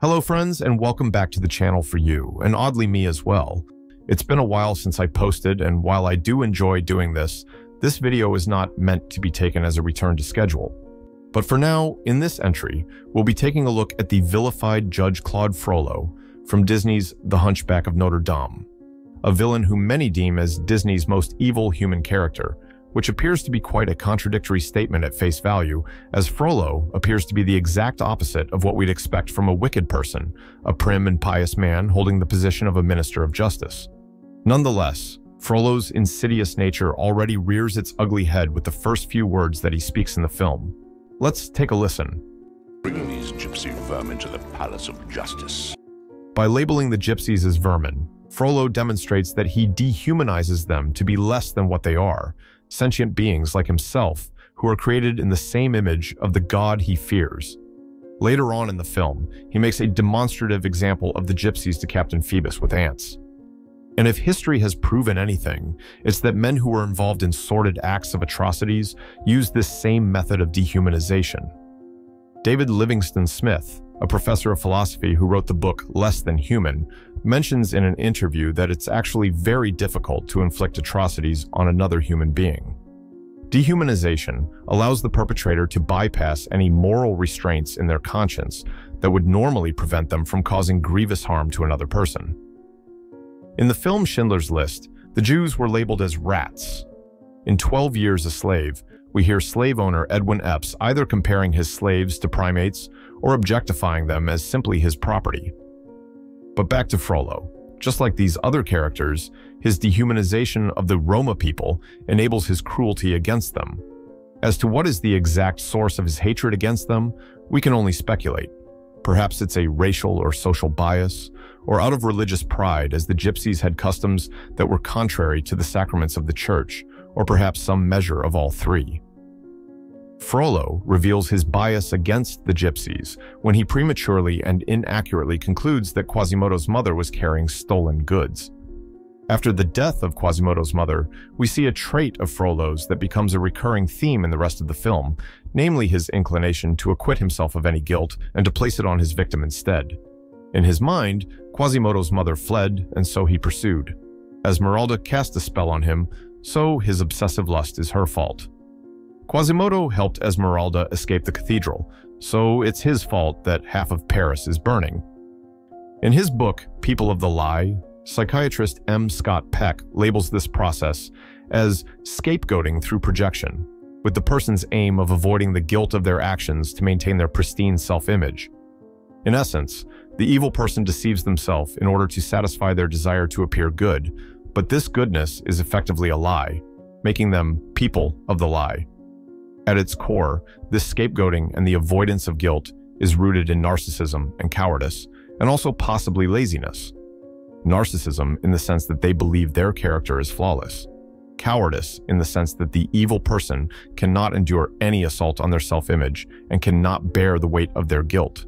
Hello friends, and welcome back to the channel for you, and oddly me as well. It's been a while since I posted, and while I do enjoy doing this video is not meant to be taken as a return to schedule. But for now, in this entry, we'll be taking a look at the vilified Judge Claude Frollo from Disney's The Hunchback of Notre Dame, a villain whom many deem as Disney's most evil human character, which appears to be quite a contradictory statement at face value, as Frollo appears to be the exact opposite of what we'd expect from a wicked person, a prim and pious man holding the position of a minister of justice. Nonetheless, Frollo's insidious nature already rears its ugly head with the first few words that he speaks in the film. Let's take a listen. Bring these gypsy vermin to the Palace of Justice. By labeling the gypsies as vermin, Frollo demonstrates that he dehumanizes them to be less than what they are, sentient beings like himself who are created in the same image of the god he fears. Later on in the film, he makes a demonstrative example of the gypsies to Captain Phoebus with ants. And if history has proven anything, it's that men who were involved in sordid acts of atrocities use this same method of dehumanization. David Livingstone Smith, a professor of philosophy who wrote the book Less Than Human, mentions in an interview that it's actually very difficult to inflict atrocities on another human being. Dehumanization allows the perpetrator to bypass any moral restraints in their conscience that would normally prevent them from causing grievous harm to another person. In the film Schindler's List, the Jews were labeled as rats. In 12 Years a Slave, we hear slave owner Edwin Epps either comparing his slaves to primates or objectifying them as simply his property. But back to Frollo. Just like these other characters, his dehumanization of the Roma people enables his cruelty against them. As to what is the exact source of his hatred against them, we can only speculate. Perhaps it's a racial or social bias, or out of religious pride as the gypsies had customs that were contrary to the sacraments of the church, or perhaps some measure of all three. Frollo reveals his bias against the gypsies when he prematurely and inaccurately concludes that Quasimodo's mother was carrying stolen goods. After the death of Quasimodo's mother, we see a trait of Frollo's that becomes a recurring theme in the rest of the film, namely his inclination to acquit himself of any guilt and to place it on his victim instead. In his mind, Quasimodo's mother fled, and so he pursued. Esmeralda cast a spell on him, so his obsessive lust is her fault. Quasimodo helped Esmeralda escape the cathedral, so it's his fault that half of Paris is burning. In his book, People of the Lie, psychiatrist M. Scott Peck labels this process as scapegoating through projection, with the person's aim of avoiding the guilt of their actions to maintain their pristine self-image. In essence, the evil person deceives themselves in order to satisfy their desire to appear good, but this goodness is effectively a lie, making them people of the lie. At its core, this scapegoating and the avoidance of guilt is rooted in narcissism and cowardice, and also possibly laziness. Narcissism in the sense that they believe their character is flawless. Cowardice in the sense that the evil person cannot endure any assault on their self-image and cannot bear the weight of their guilt.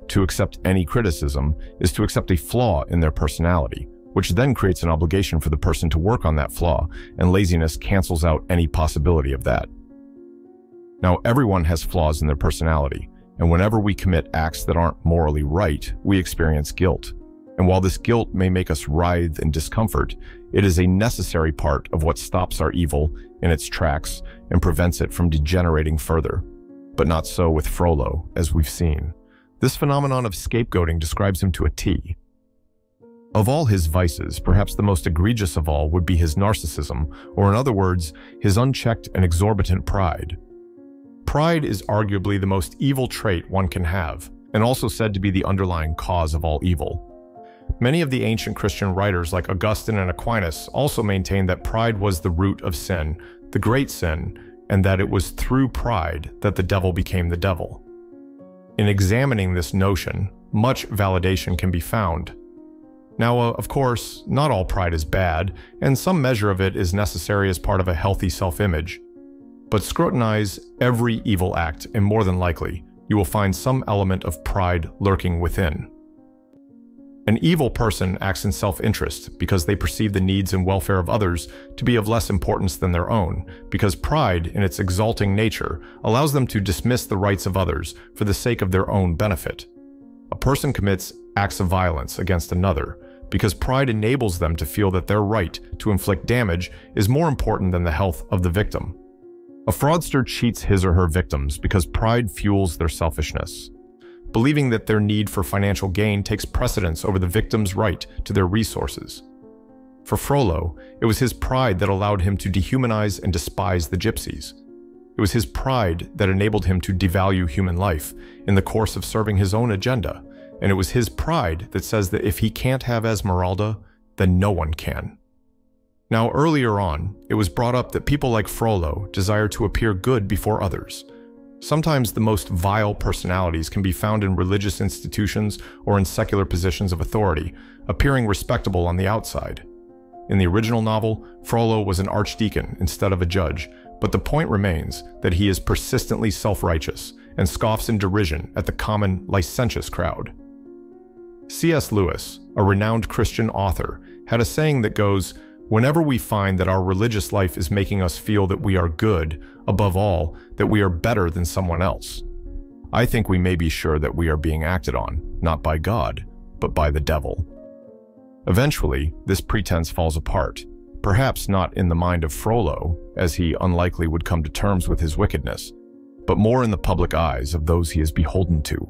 To accept any criticism is to accept a flaw in their personality, which then creates an obligation for the person to work on that flaw, and laziness cancels out any possibility of that. Now, everyone has flaws in their personality, and whenever we commit acts that aren't morally right, we experience guilt. And while this guilt may make us writhe in discomfort, it is a necessary part of what stops our evil in its tracks and prevents it from degenerating further. But not so with Frollo, as we've seen. This phenomenon of scapegoating describes him to a T. Of all his vices, perhaps the most egregious of all would be his narcissism, or in other words, his unchecked and exorbitant pride. Pride is arguably the most evil trait one can have, and also said to be the underlying cause of all evil. Many of the ancient Christian writers like Augustine and Aquinas also maintained that pride was the root of sin, the great sin, and that it was through pride that the devil became the devil. In examining this notion, much validation can be found. Now, of course, not all pride is bad, and some measure of it is necessary as part of a healthy self-image. But scrutinize every evil act, and more than likely, you will find some element of pride lurking within. An evil person acts in self-interest because they perceive the needs and welfare of others to be of less importance than their own, because pride, in its exalting nature, allows them to dismiss the rights of others for the sake of their own benefit. A person commits acts of violence against another because pride enables them to feel that their right to inflict damage is more important than the health of the victim. A fraudster cheats his or her victims because pride fuels their selfishness, believing that their need for financial gain takes precedence over the victim's right to their resources. For Frollo, it was his pride that allowed him to dehumanize and despise the gypsies. It was his pride that enabled him to devalue human life in the course of serving his own agenda, and it was his pride that says that if he can't have Esmeralda, then no one can. Now, earlier on, it was brought up that people like Frollo desire to appear good before others. Sometimes the most vile personalities can be found in religious institutions or in secular positions of authority, appearing respectable on the outside. In the original novel, Frollo was an archdeacon instead of a judge, but the point remains that he is persistently self-righteous and scoffs in derision at the common, licentious crowd. C.S. Lewis, a renowned Christian author, had a saying that goes, "Whenever we find that our religious life is making us feel that we are good, above all, that we are better than someone else, I think we may be sure that we are being acted on, not by God, but by the devil." Eventually, this pretense falls apart, perhaps not in the mind of Frollo, as he unlikely would come to terms with his wickedness, but more in the public eyes of those he is beholden to.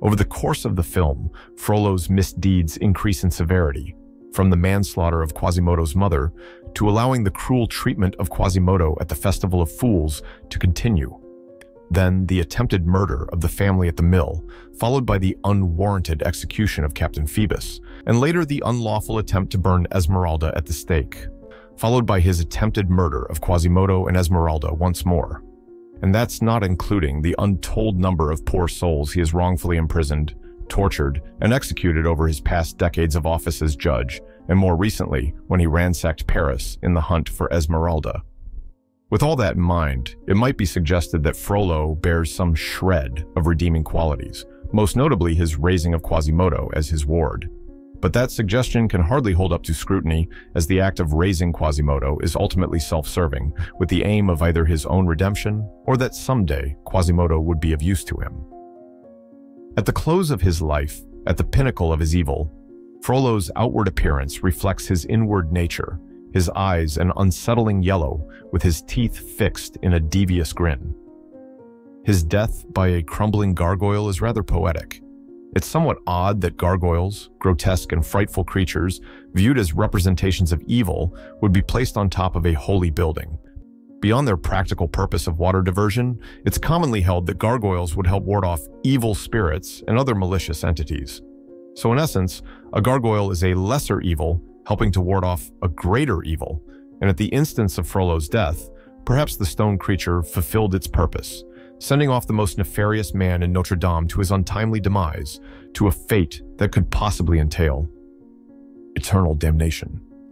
Over the course of the film, Frollo's misdeeds increase in severity, from the manslaughter of Quasimodo's mother to allowing the cruel treatment of Quasimodo at the Festival of Fools to continue. Then the attempted murder of the family at the mill, followed by the unwarranted execution of Captain Phoebus, and later the unlawful attempt to burn Esmeralda at the stake, followed by his attempted murder of Quasimodo and Esmeralda once more. And that's not including the untold number of poor souls he has wrongfully imprisoned, tortured, and executed over his past decades of office as judge, and more recently when he ransacked Paris in the hunt for Esmeralda. With all that in mind, it might be suggested that Frollo bears some shred of redeeming qualities, most notably his raising of Quasimodo as his ward. But that suggestion can hardly hold up to scrutiny, as the act of raising Quasimodo is ultimately self-serving, with the aim of either his own redemption or that someday Quasimodo would be of use to him. At the close of his life, at the pinnacle of his evil, Frollo's outward appearance reflects his inward nature, his eyes an unsettling yellow with his teeth fixed in a devious grin. His death by a crumbling gargoyle is rather poetic. It's somewhat odd that gargoyles, grotesque and frightful creatures, viewed as representations of evil, would be placed on top of a holy building. Beyond their practical purpose of water diversion, it's commonly held that gargoyles would help ward off evil spirits and other malicious entities. So in essence, a gargoyle is a lesser evil helping to ward off a greater evil, and at the instance of Frollo's death, perhaps the stone creature fulfilled its purpose, sending off the most nefarious man in Notre Dame to his untimely demise, to a fate that could possibly entail eternal damnation.